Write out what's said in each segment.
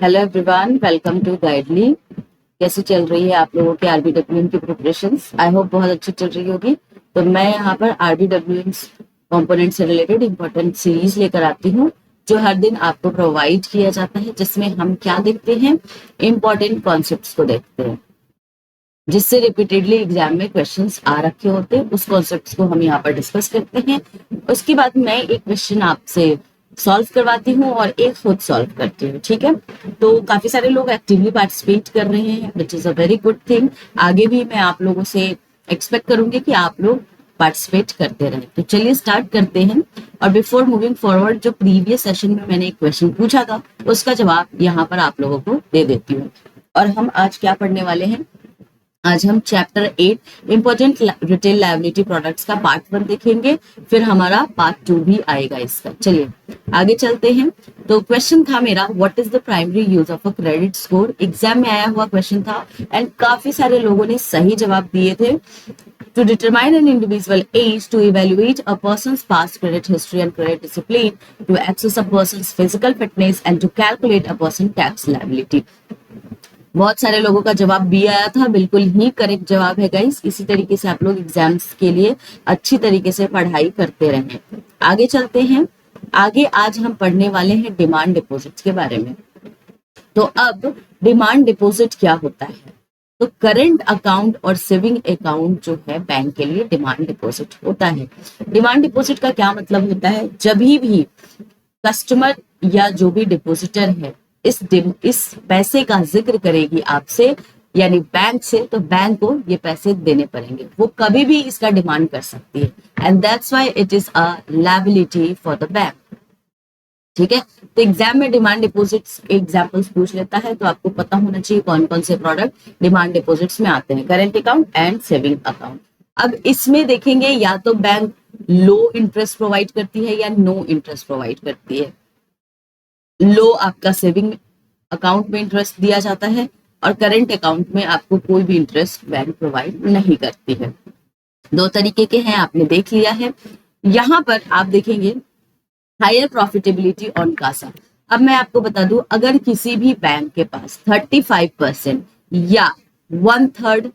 Hello everyone, welcome to Guidely. कैसी चल रही है आप लोगों के आरबीडब्ल्यूएम की प्रिपरेशंस? आई होप बहुत अच्छी चल रही होगी। तो मैं यहाँ पर आरबीडब्ल्यूएम कंपोनेंट से रिलेटेड इंपॉर्टेंट सीरीज लेकर आती हूँ, जो हर दिन आपको प्रोवाइड किया जाता है, जिसमें हम क्या देखते हैं, इंपॉर्टेंट कॉन्सेप्ट्स को देखते हैं, जिससे रिपीटेडली एग्जाम में क्वेश्चंस आ रखे होते हैं। उस कॉन्सेप्ट्स को हम यहाँ पर डिस्कस करते हैं। उसके बाद मैं एक क्वेश्चन आपसे सॉल्व करवाती हूँ और एक खुद सॉल्व करती हूँ। ठीक है, तो काफी सारे लोग एक्टिवली पार्टिसिपेट कर रहे हैं, which is a very good thing. आगे भी मैं आप लोगों से एक्सपेक्ट करूंगी कि आप लोग पार्टिसिपेट करते रहें। तो चलिए स्टार्ट करते हैं। और बिफोर मूविंग फॉरवर्ड, जो प्रीवियस सेशन में मैंने एक क्वेश्चन पूछा था, उसका जवाब यहाँ पर आप लोगों को दे देती हूँ। और हम आज क्या पढ़ने वाले हैं? आज हम chapter 8 important retail liability products का पार्ट 1 देखेंगे, फिर हमारा पार्ट 2 भी आएगा इसका। चलिए आगे चलते हैं। तो क्वेश्चन था मेरा, what is the primary use of a credit score? Exam में आया हुआ क्वेश्चन था एंड काफी सारे लोगों ने सही जवाब दिए थे। To determine an individual age, to evaluate a person's past credit history and credit discipline, to assess a person's physical fitness, and to calculate a person's tax liability. बहुत सारे लोगों का जवाब बी आया था, बिल्कुल ही करेक्ट जवाब है गाइस। इसी तरीके से आप लोग एग्जाम्स के लिए अच्छी तरीके से पढ़ाई करते रहें। आगे चलते हैं। आगे आज हम पढ़ने वाले हैं डिमांड डिपॉजिट्स के बारे में। तो अब डिमांड डिपॉजिट क्या होता है? तो करंट अकाउंट और सेविंग अकाउंट जो है बैंक के लिए डिमांड डिपॉजिट होता है। डिमांड डिपॉजिट का क्या मतलब होता है? जब भी कस्टमर या जो भी डिपॉजिटर है इस पैसे का जिक्र करेगी आपसे, यानी बैंक से, तो बैंक को ये पैसे देने पड़ेंगे। वो कभी भी इसका डिमांड कर सकती है and that's why it is a liability for the bank. ठीक है, तो एग्जाम में डिमांड डिपॉजिट्स एग्जांपल्स पूछ लेता है, तो आपको पता होना चाहिए कौन कौन से प्रोडक्ट डिमांड डिपॉजिट्स में आते हैं, current account and saving account. अब इसमें देखेंगे या तो बैंक लो इंटरेस्ट प्रोवाइड करती है या नो इंटरेस्ट प्रोवाइड करती है। लो आपका सेविंग अकाउंट में इंटरेस्ट दिया जाता है और करेंट अकाउंट में आपको कोई भी इंटरेस्ट बैंक प्रोवाइड नहीं करती है। दो तरीके के हैं, आपने देख लिया है। यहां पर आप देखेंगे हायर प्रॉफिटेबिलिटी ऑन कासा। अब मैं आपको बता दूं, अगर किसी भी बैंक के पास 35% या 1/3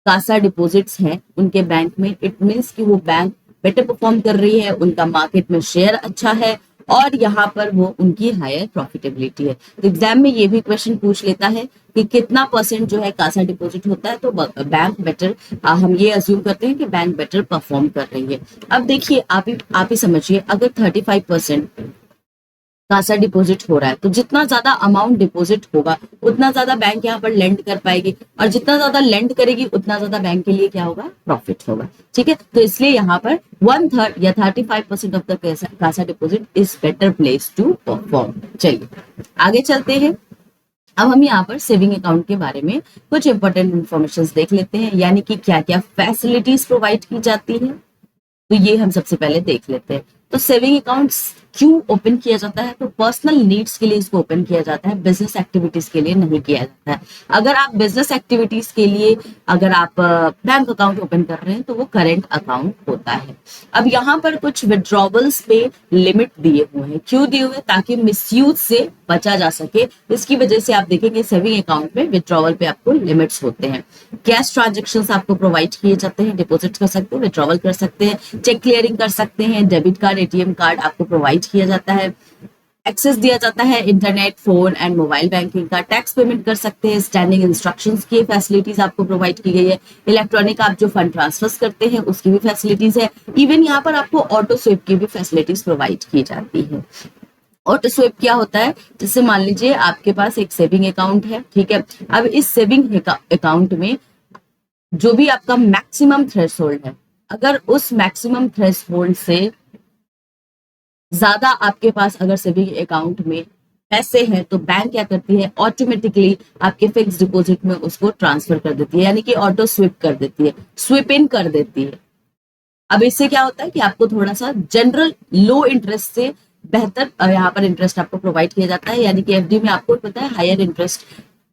कासा डिपॉजिट्स हैं उनके बैंक में, इट मीन्स कि वो बैंक बेटर परफॉर्म कर रही है, उनका मार्केट में शेयर अच्छा है और यहाँ पर वो उनकी हायर प्रॉफिटेबिलिटी है। तो एग्जाम में ये भी क्वेश्चन पूछ लेता है कि कितना परसेंट जो है कासा डिपॉजिट होता है, तो बैंक बेटर, हम ये अज्यूम करते हैं कि बैंक बेटर परफॉर्म कर रही है। अब देखिए, आप ही समझिए, अगर 35% कासा डिपॉजिट हो रहा है तो जितना ज्यादा अमाउंट डिपॉजिट होगा उतना ज्यादा बैंक यहाँ पर लेंड कर पाएगी, और जितना ज्यादा लेंड करेगी उतना ज्यादा बैंक के लिए क्या होगा? प्रॉफिट होगा। ठीक है, तो इसलिए यहाँ पर 1/3 या 35% of the CASA deposit is better place to perform. चलिए आगे चलते हैं। अब हम यहाँ पर सेविंग अकाउंट के बारे में कुछ इंपॉर्टेंट इंफॉर्मेशन देख लेते हैं, यानी कि क्या क्या फैसिलिटीज प्रोवाइड की जाती है। तो ये हम सबसे पहले देख लेते हैं। तो सेविंग अकाउंट्स क्यों ओपन किया जाता है? तो पर्सनल नीड्स के लिए इसको ओपन किया जाता है, बिजनेस एक्टिविटीज के लिए नहीं किया जाता है। अगर आप बिजनेस एक्टिविटीज के लिए अगर आप बैंक अकाउंट ओपन कर रहे हैं तो वो करेंट अकाउंट होता है। अब यहाँ पर कुछ विड्रॉवल्स पे लिमिट दिए हुए हैं। क्यों दिए हुए? ताकि मिसयूज से बचा जा सके। इसकी वजह से आप देखेंगे सेविंग अकाउंट में विड्रॉवल पे आपको लिमिट्स होते हैं। कैश ट्रांजेक्शन्स आपको प्रोवाइड किए जाते हैं, डिपॉजिट कर सकते हैं, विड्रॉवल कर सकते हैं, चेक क्लियरिंग कर सकते हैं, डेबिट कार्ड, एटीएम कार्ड आपको प्रोवाइड किया जाता है, एक्सेस दिया जाता है internet, phone and mobile banking का, टैक्स पेमेंट कर सकते हैं, स्टैंडिंग इंस्ट्रक्शंस की फैसिलिटीज आपको प्रोवाइड की गई है, इलेक्ट्रॉनिक आप जो फंड ट्रांसफर करते हैं उसकी भी फैसिलिटीज है, इवन यहाँ पर आपको ऑटो स्विप की भी फैसिलिटीज प्रोवाइड की जाती है। ऑटो स्विप क्या होता है? जैसे मान लीजिए आपके पास एक सेविंग अकाउंट है, ठीक है, अब इस सेविंग अकाउंट में जो भी आपका मैक्सिमम थ्रेशोल्ड है, अगर उस मैक्सिमम थ्रेशोल्ड से ज्यादा आपके पास अगर सेविंग अकाउंट में पैसे हैं तो बैंक क्या करती है? ऑटोमेटिकली आपके फिक्स डिपॉजिट में उसको ट्रांसफर कर देती है, यानी कि ऑटो स्विप कर देती है, स्विप इन कर देती है। अब इससे क्या होता है कि आपको थोड़ा सा जनरल लो इंटरेस्ट से बेहतर यहाँ पर इंटरेस्ट आपको प्रोवाइड किया जाता है, यानी कि एफडी में आपको पता है हायर इंटरेस्ट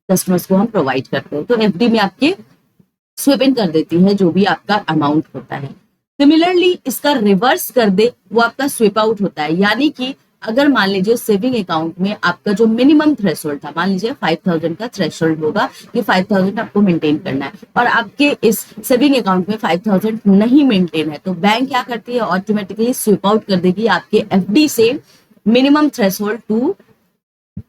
कस्टमर्स को हम प्रोवाइड करते हैं, तो एफडी में आपके स्विप इन कर देती है जो भी आपका अमाउंट होता है। सिमिलरली इसका रिवर्स कर दे वो आपका स्विप आउट होता है, यानी कि अगर मान लीजिए सेविंग अकाउंट में आपका जो मिनिमम थ्रेशोल्ड था, मान लीजिए 5000 का थ्रेशोल्ड होगा कि 5000 आपको मेंटेन करना है, और आपके इस सेविंग अकाउंट में 5000 नहीं मेंटेन है, तो बैंक क्या करती है, ऑटोमेटिकली स्विप आउट कर देगी आपके एफडी से minimum threshold to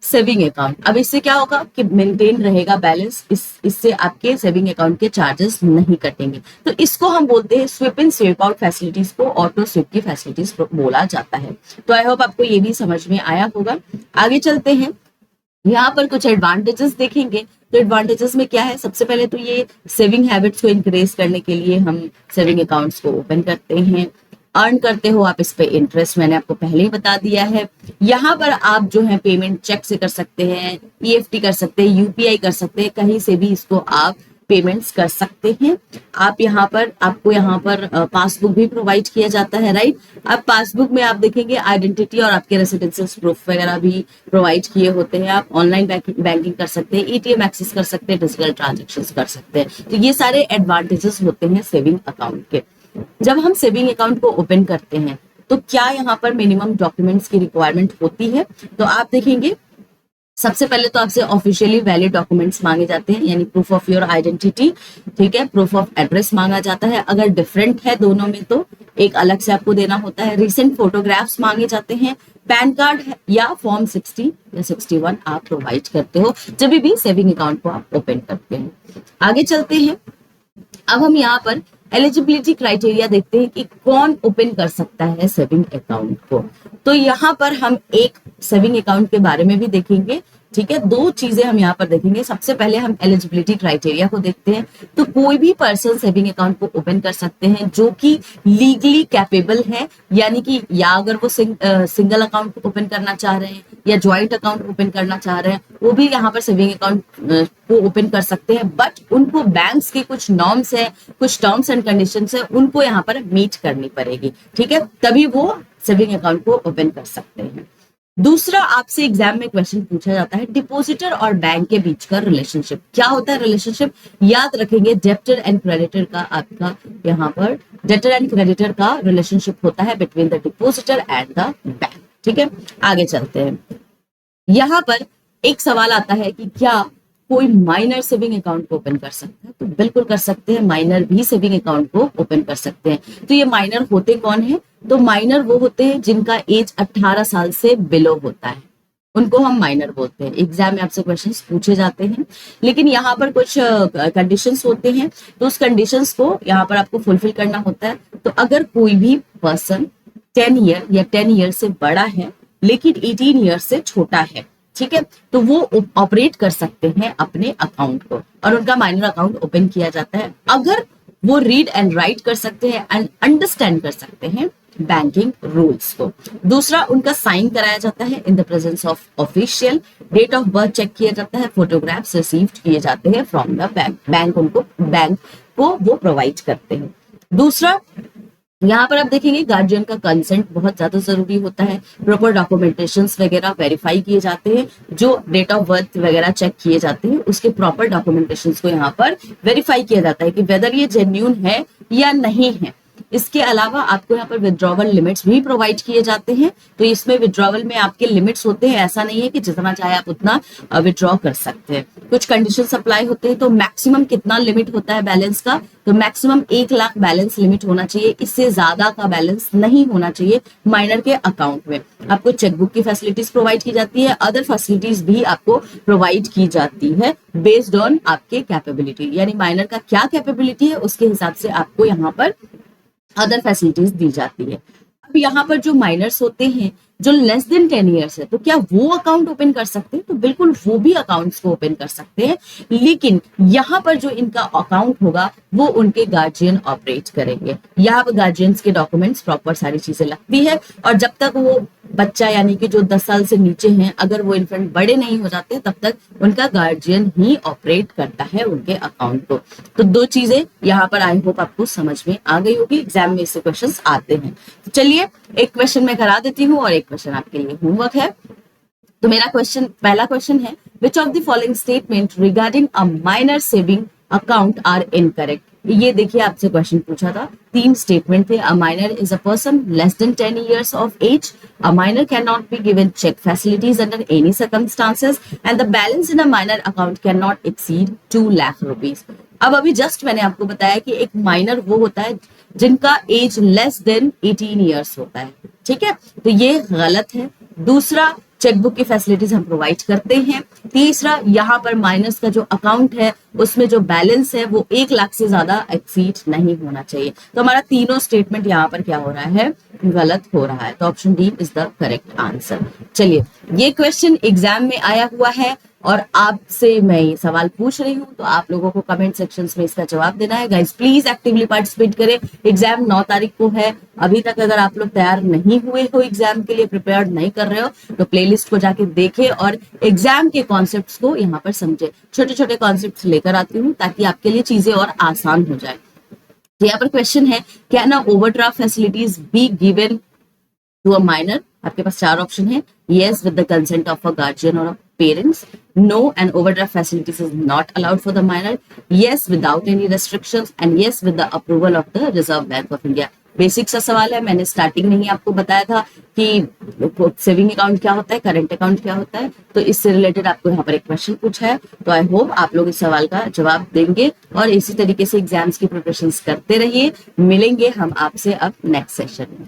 saving account. अब इससे क्या होगा कि मेंटेन रहेगा बैलेंस, इससे आपके सेविंग अकाउंट के चार्जेस नहीं कटेंगे। तो इसको हम बोलते हैं स्विप इन स्विप आउट फैसिलिटीज को ऑटो स्विप की फैसिलिटीज बोला जाता है। तो आई होप आपको ये भी समझ में आया होगा। आगे चलते हैं, यहाँ पर कुछ एडवांटेजेस देखेंगे। तो एडवांटेजेस में क्या है, सबसे पहले तो ये सेविंग हैबिट्स को इंक्रीज करने के लिए हम सेविंग अकाउंट्स को ओपन करते हैं। अर्न करते हो आप इस पे इंटरेस्ट, मैंने आपको पहले ही बता दिया है। यहाँ पर आप जो है पेमेंट चेक से कर सकते हैं, ईएफटी कर सकते हैं, यूपीआई कर सकते हैं, कहीं से भी इसको आप पेमेंट्स कर सकते हैं। आप यहाँ पर आपको यहाँ पर पासबुक भी प्रोवाइड किया जाता है, राइट। अब पासबुक में आप देखेंगे आइडेंटिटी और आपके रेसिडेंशियल प्रूफ वगैरह भी प्रोवाइड किए होते हैं। आप ऑनलाइन बैंकिंग कर सकते हैं, एटीएम एक्सेस कर सकते हैं, डिजिटल ट्रांजेक्शन कर सकते हैं। तो ये सारे एडवांटेजेस होते हैं सेविंग अकाउंट के। जब हम सेविंग अकाउंट को ओपन करते हैं तो क्या यहाँ पर मिनिमम डॉक्यूमेंट्स की रिक्वायरमेंट होती है, तो आप देखेंगे सबसे पहले तो आपसे ऑफिशियली वैलिड डॉक्यूमेंट्स मांगे जाते हैं, यानी प्रूफ ऑफ योर आइडेंटिटी, ठीक है, प्रूफ ऑफ एड्रेस मांगा जाता है। अगर डिफरेंट है दोनों में तो एक अलग से आपको देना होता है। रिसेंट फोटोग्राफ्स मांगे जाते हैं, पैन कार्ड या फॉर्म 60 या 61 आप प्रोवाइड करते हो जब भी सेविंग अकाउंट को आप ओपन करते हैं। आगे चलते हैं, अब हम यहाँ पर एलिजिबिलिटी क्राइटेरिया देखते हैं कि कौन ओपन कर सकता है सेविंग अकाउंट को। तो यहाँ पर हम एक सेविंग अकाउंट के बारे में भी देखेंगे, ठीक है। दो चीजें हम यहाँ पर देखेंगे। सबसे पहले हम एलिजिबिलिटी क्राइटेरिया को देखते हैं। तो कोई भी पर्सन सेविंग अकाउंट को ओपन कर सकते हैं जो कि लीगली कैपेबल है, यानी कि या अगर वो सिंगल अकाउंट ओपन करना चाह रहे हैं या ज्वाइंट अकाउंट ओपन करना चाह रहे हैं, वो भी यहाँ पर सेविंग अकाउंट को ओपन कर सकते हैं। बट उनको बैंक्स के कुछ नॉर्म्स है, कुछ टर्म्स एंड कंडीशंस है, उनको यहाँ पर मीट करनी पड़ेगी, ठीक है, तभी वो सेविंग अकाउंट को ओपन कर सकते हैं। दूसरा, आपसे एग्जाम में क्वेश्चन पूछा जाता है डिपॉजिटर और बैंक के बीच का रिलेशनशिप क्या होता है। रिलेशनशिप याद रखेंगे, डेब्टर एंड क्रेडिटर का आपका यहाँ पर डेब्टर एंड क्रेडिटर का रिलेशनशिप होता है between the depositor and the bank, ठीक है। आगे चलते हैं, यहाँ पर एक सवाल आता है कि क्या कोई माइनर सेविंग अकाउंट को ओपन कर सकता है, तो बिल्कुल कर सकते हैं, माइनर भी सेविंग अकाउंट को ओपन कर सकते हैं। तो ये माइनर होते कौन है, तो माइनर वो होते हैं जिनका एज 18 साल से बिलो होता है, उनको हम माइनर बोलते हैं। एग्जाम में आपसे क्वेश्चंस पूछे जाते हैं, लेकिन यहाँ पर कुछ कंडीशंस होते हैं, तो उस कंडीशंस को यहाँ पर आपको फुलफिल करना होता है। तो अगर कोई भी पर्सन 10 ईयर या 10 ईयर से बड़ा है लेकिन 18 ईयर से छोटा है, ठीक है, तो वो ऑपरेट कर सकते हैं अपने अकाउंट को और उनका माइनर अकाउंट ओपन किया जाता है अगर वो रीड एंड राइट कर सकते हैं एंड अंडरस्टैंड कर सकते हैं बैंकिंग रूल्स को। दूसरा, उनका साइन कराया जाता है in the presence of official, date of birth check किया जाता है, फोटोग्राफ्स रिसीव्ड किए जाते हैं फ्रॉम द बैंक, बैंक को वो प्रोवाइड करते हैं। दूसरा, यहाँ पर आप देखेंगे गार्जियन का कंसेंट बहुत ज्यादा जरूरी होता है, प्रॉपर डॉक्यूमेंटेशंस वगैरह वेरीफाई किए जाते हैं, जो डेट ऑफ बर्थ वगैरह चेक किए जाते हैं उसके प्रॉपर डॉक्यूमेंटेशंस को यहाँ पर वेरीफाई किया जाता है कि वेदर ये जेन्युइन है या नहीं है। इसके अलावा आपको यहाँ पर विड्रॉवल लिमिट्स भी प्रोवाइड किए जाते हैं, तो इसमें विड्रॉवल में आपके लिमिट्स होते हैं, ऐसा नहीं है कि जितना चाहे आप उतना विड्रॉ कर सकते हैं। कुछ कंडीशन अप्लाई होते हैं, तो मैक्सिमम कितना लिमिट होता है बैलेंस का, तो मैक्सिमम 1 लाख बैलेंस लिमिट होना चाहिए, इससे ज्यादा का बैलेंस नहीं होना चाहिए माइनर के अकाउंट में। आपको चेकबुक की फैसिलिटीज प्रोवाइड की जाती है, अदर फैसिलिटीज भी आपको प्रोवाइड की जाती है बेस्ड ऑन आपके कैपेबिलिटी, यानी माइनर का क्या कैपेबिलिटी है उसके हिसाब से आपको यहाँ पर अदर फैसिलिटीज दी जाती है। अब यहाँ पर जो माइनर्स होते हैं जो लेस देन 10 ईयर्स है, तो क्या वो अकाउंट ओपन कर सकते हैं, तो बिल्कुल वो भी अकाउंट्स को ओपन कर सकते हैं, लेकिन यहाँ पर जो इनका अकाउंट होगा वो उनके गार्जियन ऑपरेट करेंगे। यहाँ पर गार्जियंस के डॉक्यूमेंट्स प्रॉपर सारी चीजें लगती है, और जब तक वो बच्चा यानी कि जो 10 साल से नीचे हैं, अगर वो इन्फेंट बड़े नहीं हो जाते तब तक उनका गार्जियन ही ऑपरेट करता है उनके अकाउंट को। तो दो चीजें यहाँ पर आई होप आपको समझ में आ गई होगी, एग्जाम में इससे क्वेश्चंस आते हैं। तो चलिए एक क्वेश्चन मैं करा देती हूँ और एक क्वेश्चन आपके लिए होमवर्क है। तो मेरा क्वेश्चन, पहला क्वेश्चन है, which of the following statement regarding a minor saving account are incorrect. ये देखिए आपसे क्वेश्चन पूछा था, 3 स्टेटमेंट थे। A minor is a person less than 10 years of age, a minor cannot be given check facilities under any circumstances, and the balance in a minor account cannot exceed 2 lakh rupees। अब अभी just मैंने आपको बताया कि एक minor वो होता है जिनका एज लेस देन 18 years होता है, ठीक है, तो ये गलत है। दूसरा, चेकबुक की फैसिलिटीज हम प्रोवाइड करते हैं। तीसरा, यहाँ पर माइनस का जो अकाउंट है उसमें जो बैलेंस है वो 1 लाख से ज्यादा एक्सीड नहीं होना चाहिए। तो हमारा तीनों स्टेटमेंट यहाँ पर क्या हो रहा है, गलत हो रहा है। तो option D is the correct answer. चलिए, ये क्वेश्चन एग्जाम में आया हुआ है और आपसे मैं ये सवाल पूछ रही हूँ, तो आप लोगों को कमेंट सेक्शंस में इसका जवाब देना है। गाइस प्लीज एक्टिवली पार्टिसिपेट करें। एग्जाम 9 तारीख को है। अभी तक अगर आप लोग तैयार नहीं हुए हो, एग्जाम के लिए प्रिपेयर नहीं कर रहे हो, तो प्लेलिस्ट को जाके देखें और एग्जाम के कॉन्सेप्ट्स को यहाँ पर समझे। छोटे छोटे कॉन्सेप्ट्स लेकर आती हूँ ताकि आपके लिए चीजें और आसान हो जाए। तो यहाँ पर क्वेश्चन है, can a overdraft facilities be given to a minor? आपके पास 4 ऑप्शन है। yes with the consent of a guardian or a parents, no and overdraft facilities is not allowed for the minor, yes without any restrictions, and yes with the approval of the Reserve Bank of India। Basic सा सवाल है, मैंने starting में ही आपको बताया था कि saving account क्या होता है, करंट अकाउंट क्या होता है, तो इससे रिलेटेड आपको यहाँ पर एक क्वेश्चन पूछा है। तो आई होप आप लोग इस सवाल का जवाब देंगे और इसी तरीके से एग्जाम्स की प्रिपरेशंस करते रहिए। मिलेंगे हम आपसे अब नेक्स्ट सेशन में।